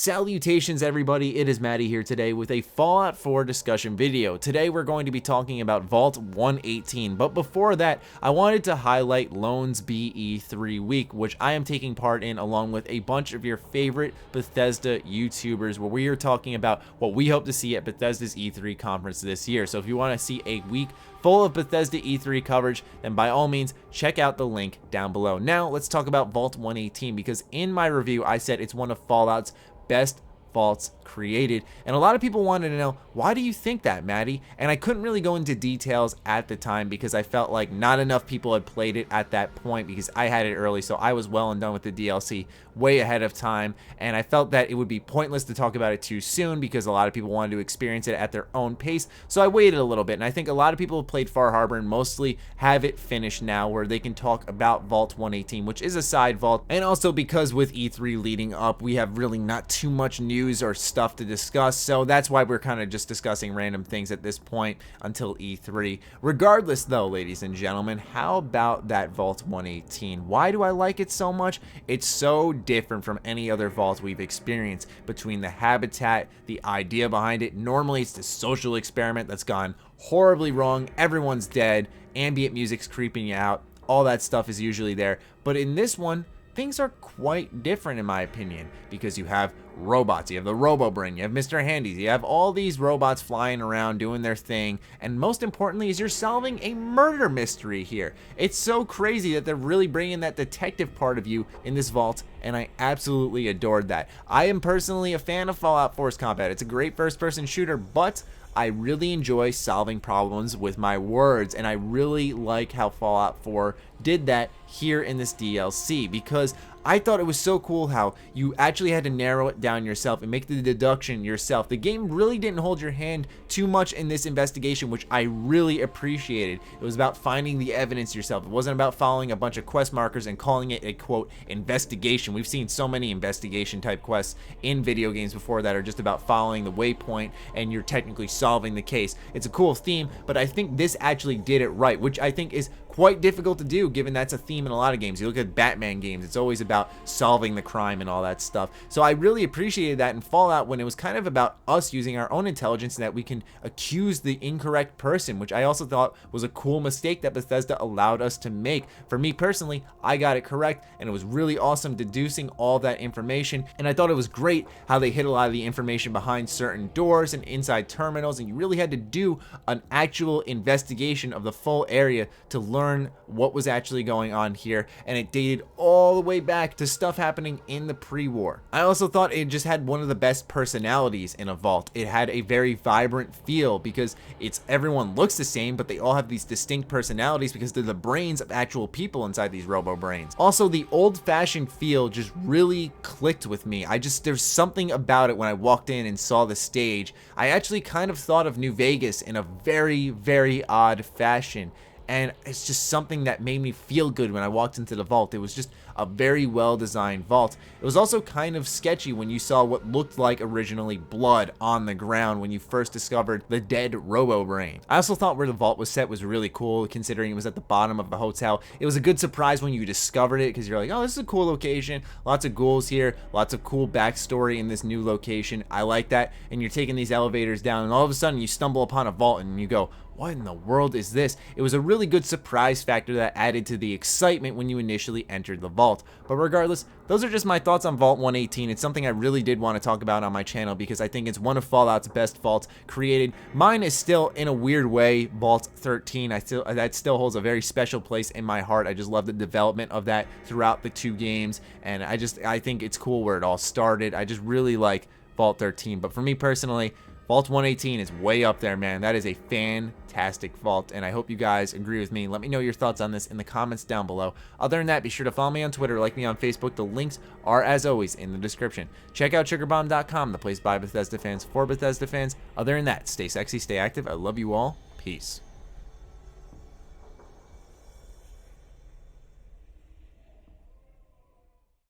Salutations everybody, it is Matty here today with a Fallout 4 discussion video. Today we're going to be talking about Vault 118, but before that, I wanted to highlight Loans BE3 Week, which I am taking part in along with a bunch of your favorite Bethesda YouTubers, where we are talking about what we hope to see at Bethesda's E3 conference this year. So if you want to see a week full of Bethesda E3 coverage, then by all means, check out the link down below. Now, let's talk about Vault 118, because in my review, I said it's one of Fallout's best vaults created, and a lot of people wanted to know, why do you think that, Matty? And I couldn't really go into details at the time because I felt like not enough people had played it at that point, because I had it early, so I was well and done with the DLC way ahead of time, and I felt that it would be pointless to talk about it too soon because a lot of people wanted to experience it at their own pace, so I waited a little bit. And I think a lot of people have played Far Harbor and mostly have it finished now, where they can talk about Vault 118, which is a side vault, and also because with E3 leading up, we have really not too much news or stuff to discuss, so that's why we're kind of just discussing random things at this point until E3. Regardless though, ladies and gentlemen, how about that Vault 118? Why do I like it so much? It's so different from any other vault we've experienced. Between the habitat, the idea behind it, normally it's the social experiment that's gone horribly wrong, everyone's dead, ambient music's creeping you out, all that stuff is usually there. But in this one, things are quite different in my opinion, because you have robots, you have the RoboBrain, you have Mr. Handies, you have all these robots flying around doing their thing, and most importantly is you're solving a murder mystery here. It's so crazy that they're really bringing that detective part of you in this vault, and I absolutely adored that. I am personally a fan of Fallout 4's combat. It's a great first-person shooter, but I really enjoy solving problems with my words, and I really like how Fallout 4 did that here in this DLC, because I thought it was so cool how you actually had to narrow it down yourself and make the deduction yourself. The game really didn't hold your hand too much in this investigation, which I really appreciated. It was about finding the evidence yourself. It wasn't about following a bunch of quest markers and calling it a, quote, investigation. We've seen so many investigation type quests in video games before that are just about following the waypoint and you're technically solving the case. It's a cool theme, but I think this actually did it right, which I think is quite difficult to do, given that's a theme in a lot of games. You look at Batman games, it's always about solving the crime and all that stuff. So I really appreciated that in Fallout, when it was kind of about us using our own intelligence and that we can accuse the incorrect person, which I also thought was a cool mistake that Bethesda allowed us to make. For me personally, I got it correct, and it was really awesome deducing all that information, and I thought it was great how they hid a lot of the information behind certain doors and inside terminals, and you really had to do an actual investigation of the full area to learn what was actually going on here, and it dated all the way back to stuff happening in the pre-war. I also thought it just had one of the best personalities in a vault. It had a very vibrant feel because everyone looks the same, but they all have these distinct personalities because they're the brains of actual people inside these robo-brains. Also, the old-fashioned feel just really clicked with me. There's something about it when I walked in and saw the stage. I actually kind of thought of New Vegas in a very, very odd fashion. And it's just something that made me feel good when I walked into the vault. It was just a very well-designed vault. It was also kind of sketchy when you saw what looked like originally blood on the ground when you first discovered the dead RoboBrain. I also thought where the vault was set was really cool, considering it was at the bottom of the hotel. It was a good surprise when you discovered it, because you're like, oh, this is a cool location. Lots of ghouls here, lots of cool backstory in this new location. I like that. And you're taking these elevators down, and all of a sudden you stumble upon a vault, and you go, what in the world is this? It was a really good surprise factor that added to the excitement when you initially entered the vault. But regardless, those are just my thoughts on Vault 118. It's something I really did want to talk about on my channel because I think it's one of Fallout's best vaults created. Mine is still, in a weird way, Vault 13. That still holds a very special place in my heart. I just love the development of that throughout the two games, and I think it's cool where it all started. I just really like Vault 13. But for me personally, Vault 118 is way up there, man. That is a fantastic vault, and I hope you guys agree with me. Let me know your thoughts on this in the comments down below. Other than that, be sure to follow me on Twitter, like me on Facebook. The links are, as always, in the description. Check out SugarBomb.com, the place by Bethesda fans for Bethesda fans. Other than that, stay sexy, stay active. I love you all. Peace.